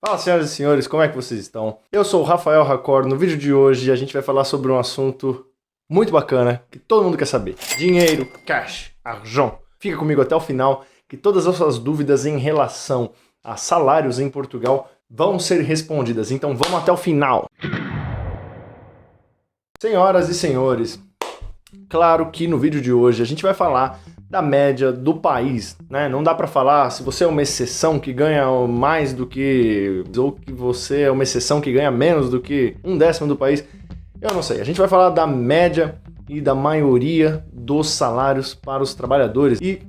Fala, senhoras e senhores, como é que vocês estão? Eu sou o Rafael Racor. No vídeo de hoje a gente vai falar sobre um assunto muito bacana que todo mundo quer saber: dinheiro, cash, argent. Fica comigo até o final que todas as suas dúvidas em relação a salários em Portugal vão ser respondidas, então vamos até o final. Senhoras e senhores, claro que no vídeo de hoje a gente vai falar da média do país, né? Não dá pra falar se você é uma exceção que ganha mais do que, ou que você é uma exceção que ganha menos do que 1/10 do país. Eu não sei. A gente vai falar da média e da maioria dos salários para os trabalhadores. E,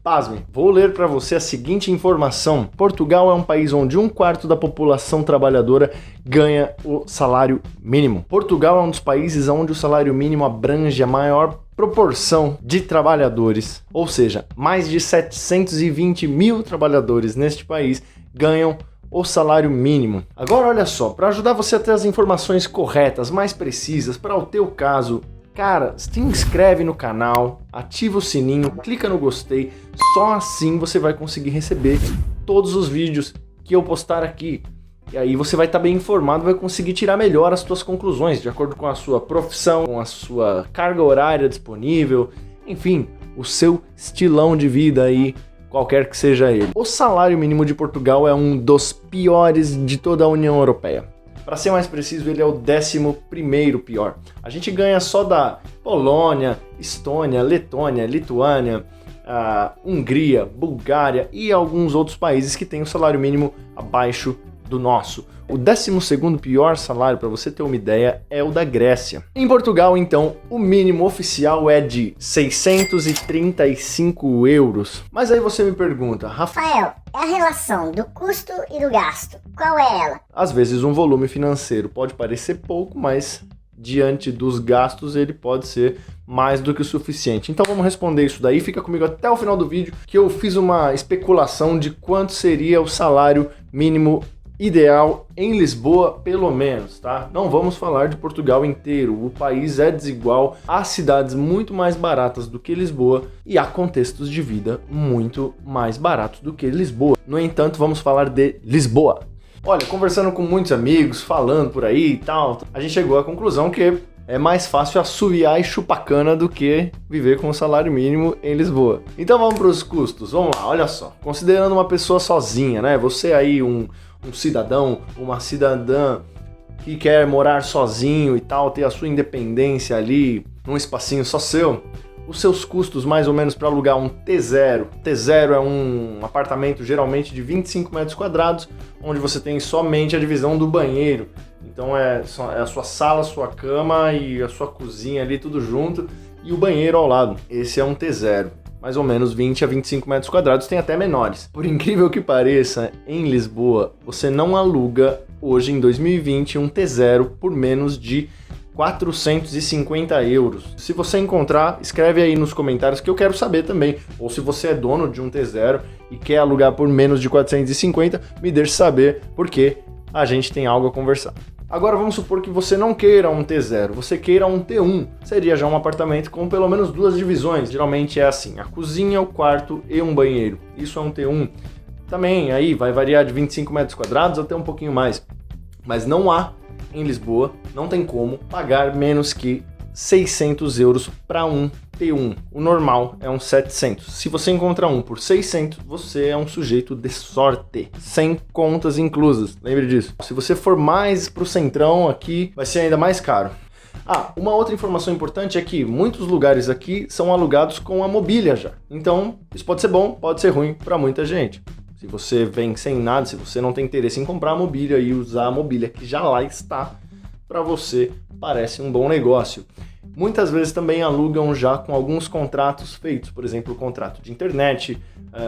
pasme, vou ler para você a seguinte informação. Portugal é um país onde 1/4 da população trabalhadora ganha o salário mínimo. Portugal é um dos países onde o salário mínimo abrange a maior proporção de trabalhadores, ou seja, mais de 720 mil trabalhadores neste país ganham o salário mínimo. Agora olha só, para ajudar você a ter as informações corretas, mais precisas para o teu caso, cara, se inscreve no canal, ativa o sininho, clica no gostei, só assim você vai conseguir receber todos os vídeos que eu postar aqui. E aí você vai estar bem informado, vai conseguir tirar melhor as suas conclusões, de acordo com a sua profissão, com a sua carga horária disponível, enfim, o seu estilão de vida aí, qualquer que seja ele. O salário mínimo de Portugal é um dos piores de toda a União Europeia. Para ser mais preciso, ele é o 11º pior. A gente ganha só da Polônia, Estônia, Letônia, Lituânia, Hungria, Bulgária e alguns outros países que têm o salário mínimo abaixo do nosso. O 12º pior salário, para você ter uma ideia, é o da Grécia. Em Portugal, então, o mínimo oficial é de 635 euros. Mas aí você me pergunta, Rafael, é a relação do custo e do gasto. Qual é ela? Às vezes um volume financeiro pode parecer pouco, mas diante dos gastos ele pode ser mais do que o suficiente. Então vamos responder isso daí, fica comigo até o final do vídeo que eu fiz uma especulação de quanto seria o salário mínimo ideal em Lisboa, pelo menos, tá? Não vamos falar de Portugal inteiro, o país é desigual, há cidades muito mais baratas do que Lisboa e há contextos de vida muito mais baratos do que Lisboa. No entanto, vamos falar de Lisboa. Olha, conversando com muitos amigos, falando por aí e tal, a gente chegou à conclusão que é mais fácil assoviar e chupar cana do que viver com o salário mínimo em Lisboa. Então vamos para os custos, vamos lá, olha só. Considerando uma pessoa sozinha, né? Você aí, um cidadão, uma cidadã que quer morar sozinho e tal, ter a sua independência ali, num espacinho só seu, os seus custos mais ou menos para alugar um T0. T0 é um apartamento geralmente de 25 metros quadrados, onde você tem somente a divisão do banheiro. Então é a sua sala, a sua cama e a sua cozinha ali tudo junto e o banheiro ao lado. Esse é um T0. Mais ou menos 20 a 25 metros quadrados, tem até menores. Por incrível que pareça, em Lisboa, você não aluga hoje em 2020 um T0 por menos de 450 euros. Se você encontrar, escreve aí nos comentários que eu quero saber também. Ou se você é dono de um T0 e quer alugar por menos de 450, me deixe saber, porque a gente tem algo a conversar. Agora vamos supor que você não queira um T0, você queira um T1. Seria já um apartamento com pelo menos 2 divisões. Geralmente é assim, a cozinha, o quarto e um banheiro. Isso é um T1. Também aí vai variar de 25 metros quadrados até um pouquinho mais. Mas não há em Lisboa, não tem como pagar menos que 600 euros para um T1. O normal é um 700. Se você encontrar um por 600, você é um sujeito de sorte, sem contas inclusas. Lembre disso. Se você for mais pro centrão aqui, vai ser ainda mais caro. Uma outra informação importante é que muitos lugares aqui são alugados com a mobília já. Então, isso pode ser bom, pode ser ruim para muita gente. Se você vem sem nada, se você não tem interesse em comprar a mobília e usar a mobília que já lá está, para você parece um bom negócio. Muitas vezes também alugam já com alguns contratos feitos, por exemplo, o contrato de internet,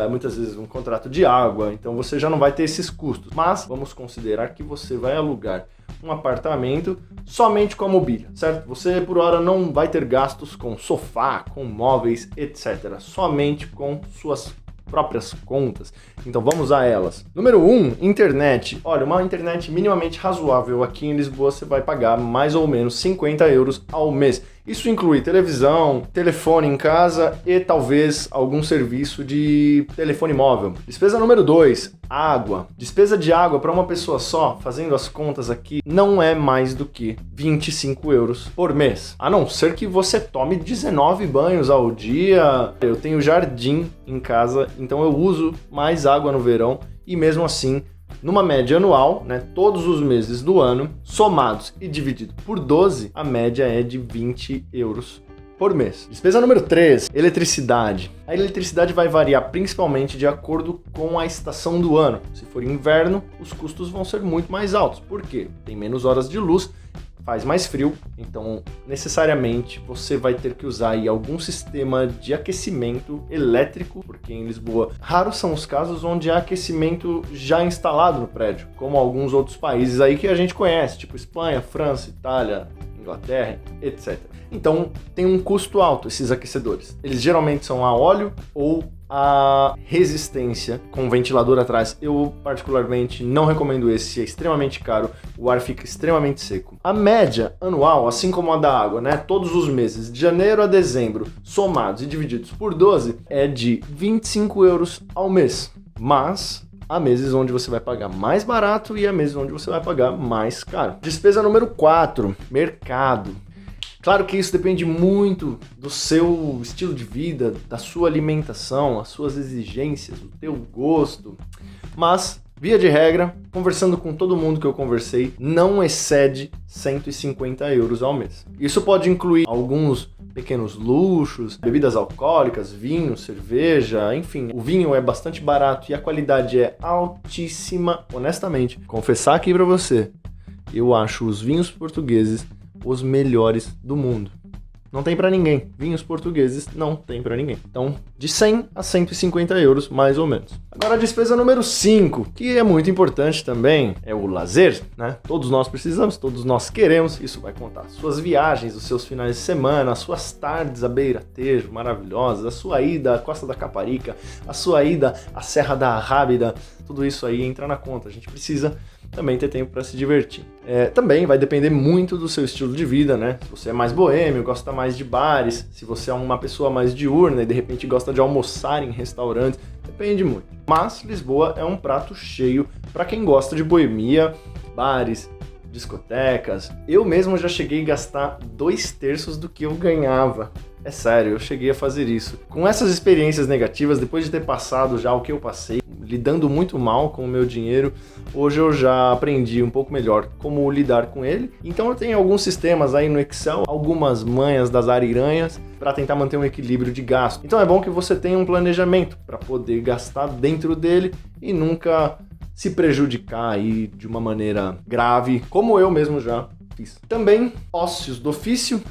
muitas vezes um contrato de água, então você já não vai ter esses custos. Mas vamos considerar que você vai alugar um apartamento somente com a mobília, certo? Você por hora não vai ter gastos com sofá, com móveis, etc. Somente com suas próprias contas. Então vamos a elas. Número 1, internet. Olha, uma internet minimamente razoável aqui em Lisboa você vai pagar mais ou menos 50 euros ao mês. Isso inclui televisão, telefone em casa e talvez algum serviço de telefone móvel. Despesa número 2, água. Despesa de água para uma pessoa só, fazendo as contas aqui, não é mais do que 25 euros por mês. A não ser que você tome 19 banhos ao dia. Eu tenho jardim em casa, então eu uso mais água no verão e mesmo assim, numa média anual, né, todos os meses do ano, somados e dividido por 12, a média é de 20 euros por mês. Despesa número 3, eletricidade. A eletricidade vai variar principalmente de acordo com a estação do ano. Se for inverno, os custos vão ser muito mais altos. Por quê? Tem menos horas de luz, faz mais frio, então necessariamente você vai ter que usar aí algum sistema de aquecimento elétrico, porque em Lisboa raros são os casos onde há aquecimento já instalado no prédio, como alguns outros países aí que a gente conhece, tipo Espanha, França, Itália, Inglaterra, etc. Então tem um custo alto esses aquecedores. Eles geralmente são a óleo ou a resistência com ventilador atrás. Eu particularmente não recomendo esse, é extremamente caro, o ar fica extremamente seco. A média anual, assim como a da água, né, todos os meses, de janeiro a dezembro, somados e divididos por 12, é de 25 euros ao mês. Mas há meses onde você vai pagar mais barato e há meses onde você vai pagar mais caro. Despesa número 4, mercado. Claro que isso depende muito do seu estilo de vida, da sua alimentação, as suas exigências, o teu gosto. Mas, via de regra, conversando com todo mundo que eu conversei, não excede 150 euros ao mês. Isso pode incluir alguns pequenos luxos, bebidas alcoólicas, vinho, cerveja, enfim. O vinho é bastante barato e a qualidade é altíssima. Honestamente, confessar aqui pra você, eu acho os vinhos portugueses os melhores do mundo. Não tem pra ninguém. Vinhos portugueses não tem pra ninguém. Então, de 100 a 150 euros, mais ou menos. Agora a despesa número 5, que é muito importante também, é o lazer, né? Todos nós precisamos, todos nós queremos. Isso vai contar suas viagens, os seus finais de semana, as suas tardes à beira-tejo maravilhosas, a sua ida à Costa da Caparica, a sua ida à Serra da Arrábida. Tudo isso aí entra na conta. A gente precisa também ter tempo para se divertir. Também vai depender muito do seu estilo de vida, né? Se você é mais boêmio, gosta mais de bares, se você é uma pessoa mais diurna e de repente gosta de almoçar em restaurantes, depende muito. Mas Lisboa é um prato cheio para quem gosta de boemia, bares, discotecas. Eu mesmo já cheguei a gastar 2/3 do que eu ganhava. É sério, eu cheguei a fazer isso. Com essas experiências negativas, depois de ter passado já o que eu passei, lidando muito mal com o meu dinheiro, hoje eu já aprendi um pouco melhor como lidar com ele. Então eu tenho alguns sistemas aí no Excel, algumas manhas das ariranhas para tentar manter um equilíbrio de gasto. Então é bom que você tenha um planejamento para poder gastar dentro dele e nunca se prejudicar aí de uma maneira grave, como eu mesmo já fiz. Também, ossos do ofício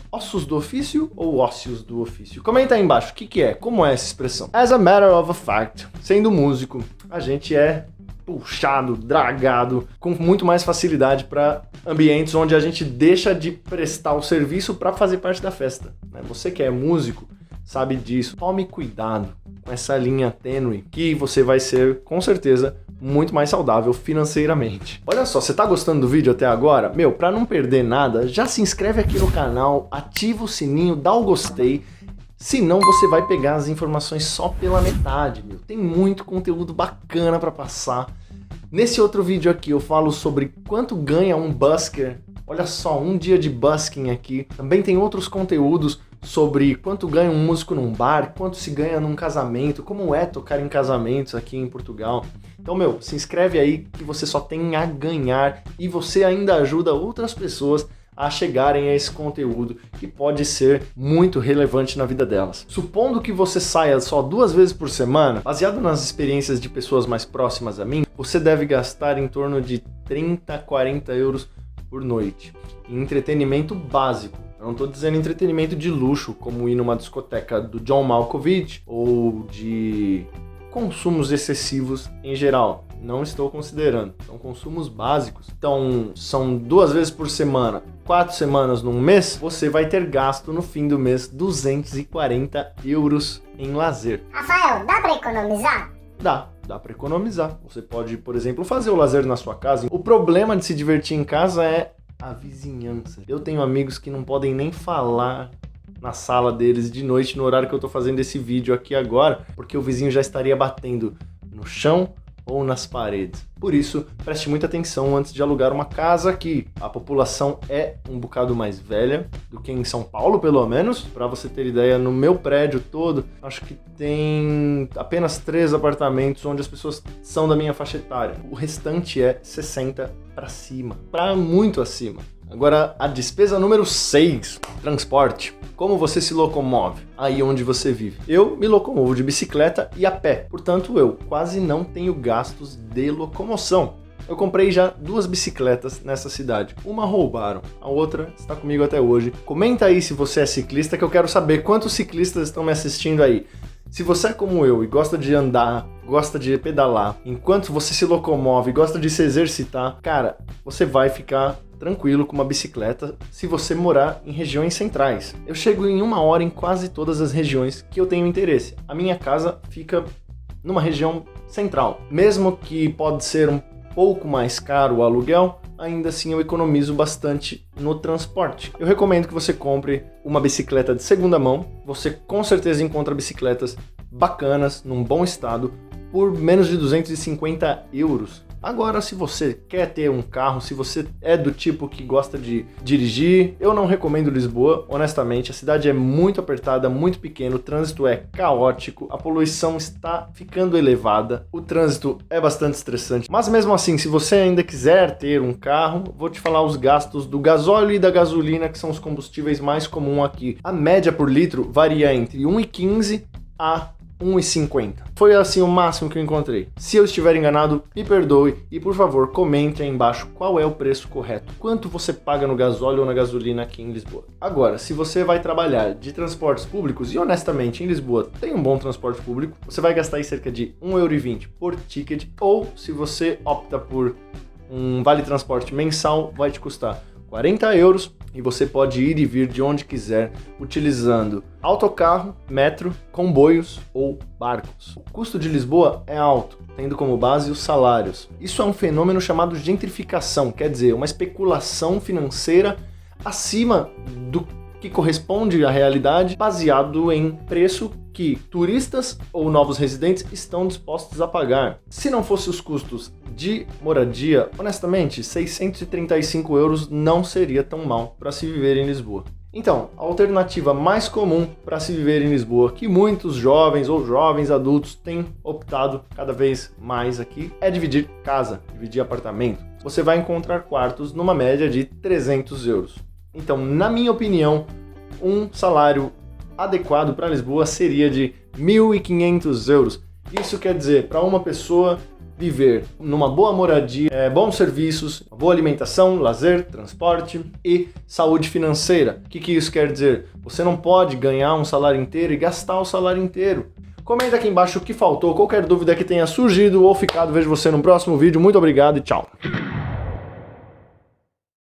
ou ócios do ofício? Comenta aí embaixo, o que é? Como é essa expressão? As a matter of a fact, sendo músico, a gente é puxado, dragado, com muito mais facilidade para ambientes onde a gente deixa de prestar o serviço para fazer parte da festa. Você que é músico, sabe disso. Tome cuidado com essa linha tênue, que você vai ser, com certeza, muito mais saudável financeiramente. Olha só, você tá gostando do vídeo até agora? Pra não perder nada, já se inscreve aqui no canal, ativa o sininho, dá o gostei, senão você vai pegar as informações só pela metade, Tem muito conteúdo bacana pra passar. Nesse outro vídeo aqui eu falo sobre quanto ganha um busker. Olha só, um dia de busking aqui. Também tem outros conteúdos sobre quanto ganha um músico num bar, quanto se ganha num casamento, como é tocar em casamentos aqui em Portugal. Então, se inscreve aí que você só tem a ganhar e você ainda ajuda outras pessoas a chegarem a esse conteúdo que pode ser muito relevante na vida delas. Supondo que você saia só 2 vezes por semana, baseado nas experiências de pessoas mais próximas a mim, você deve gastar em torno de 30 a 40 euros por noite em entretenimento básico. Eu não estou dizendo entretenimento de luxo, como ir numa discoteca do John Malkovich ou de consumos excessivos em geral. Não estou considerando. São consumos básicos. Então, são 2 vezes por semana, 4 semanas num mês, você vai ter gasto no fim do mês 240 euros em lazer. Rafael, dá para economizar? Dá para economizar. Você pode, por exemplo, fazer o lazer na sua casa. O problema de se divertir em casa é a vizinhança. Eu tenho amigos que não podem nem falar na sala deles de noite no horário que eu tô fazendo esse vídeo aqui agora, porque o vizinho já estaria batendo no chão ou nas paredes. Por isso, preste muita atenção antes de alugar uma casa aqui. A população é um bocado mais velha do que em São Paulo, pelo menos. Para você ter ideia, no meu prédio todo, acho que tem apenas 3 apartamentos onde as pessoas são da minha faixa etária. O restante é 60 para cima, para muito acima. Agora, a despesa número 6, transporte. Como você se locomove aí onde você vive? Eu me locomovo de bicicleta e a pé, portanto eu quase não tenho gastos de locomoção. Eu comprei já 2 bicicletas nessa cidade. Uma roubaram, a outra está comigo até hoje. Comenta aí se você é ciclista, que eu quero saber quantos ciclistas estão me assistindo aí. Se você é como eu e gosta de andar, gosta de pedalar, enquanto você se locomove, gosta de se exercitar, cara, você vai ficar tranquilo com uma bicicleta se você morar em regiões centrais. Eu chego em 1 hora em quase todas as regiões que eu tenho interesse. A minha casa fica numa região central. Mesmo que pode ser um pouco mais caro o aluguel, ainda assim eu economizo bastante no transporte. Eu recomendo que você compre uma bicicleta de segunda mão. Você com certeza encontra bicicletas bacanas, num bom estado, por menos de 250 euros. Agora, se você quer ter um carro, se você é do tipo que gosta de dirigir, eu não recomendo Lisboa, honestamente. A cidade é muito apertada, muito pequena, o trânsito é caótico, a poluição está ficando elevada, o trânsito é bastante estressante. Mas mesmo assim, se você ainda quiser ter um carro, vou te falar os gastos do gasóleo e da gasolina, que são os combustíveis mais comuns aqui. A média por litro varia entre 1,15 a 1,50. Foi assim o máximo que eu encontrei. Se eu estiver enganado, me perdoe e por favor comente aí embaixo qual é o preço correto. Quanto você paga no gasóleo ou na gasolina aqui em Lisboa. Agora, se você vai trabalhar de transportes públicos, e honestamente em Lisboa tem um bom transporte público, você vai gastar aí cerca de 1,20€ por ticket, ou se você opta por um vale transporte mensal, vai te custar 40 euros e você pode ir e vir de onde quiser utilizando autocarro, metro, comboios ou barcos. O custo de Lisboa é alto, tendo como base os salários. Isso é um fenômeno chamado gentrificação, quer dizer, uma especulação financeira acima do que corresponde à realidade, baseado em preço que turistas ou novos residentes estão dispostos a pagar. Se não fosse os custos de moradia, honestamente, 635 euros não seria tão mal para se viver em Lisboa. Então, a alternativa mais comum para se viver em Lisboa, que muitos jovens ou jovens adultos têm optado cada vez mais aqui, é dividir casa, dividir apartamento. Você vai encontrar quartos numa média de 300 euros. Então, na minha opinião, um salário adequado para Lisboa seria de 1.500 euros. Isso quer dizer, para uma pessoa viver numa boa moradia, bons serviços, boa alimentação, lazer, transporte e saúde financeira. O que isso quer dizer? Você não pode ganhar um salário inteiro e gastar o salário inteiro. Comenta aqui embaixo o que faltou, qualquer dúvida que tenha surgido ou ficado. Vejo você no próximo vídeo. Muito obrigado e tchau!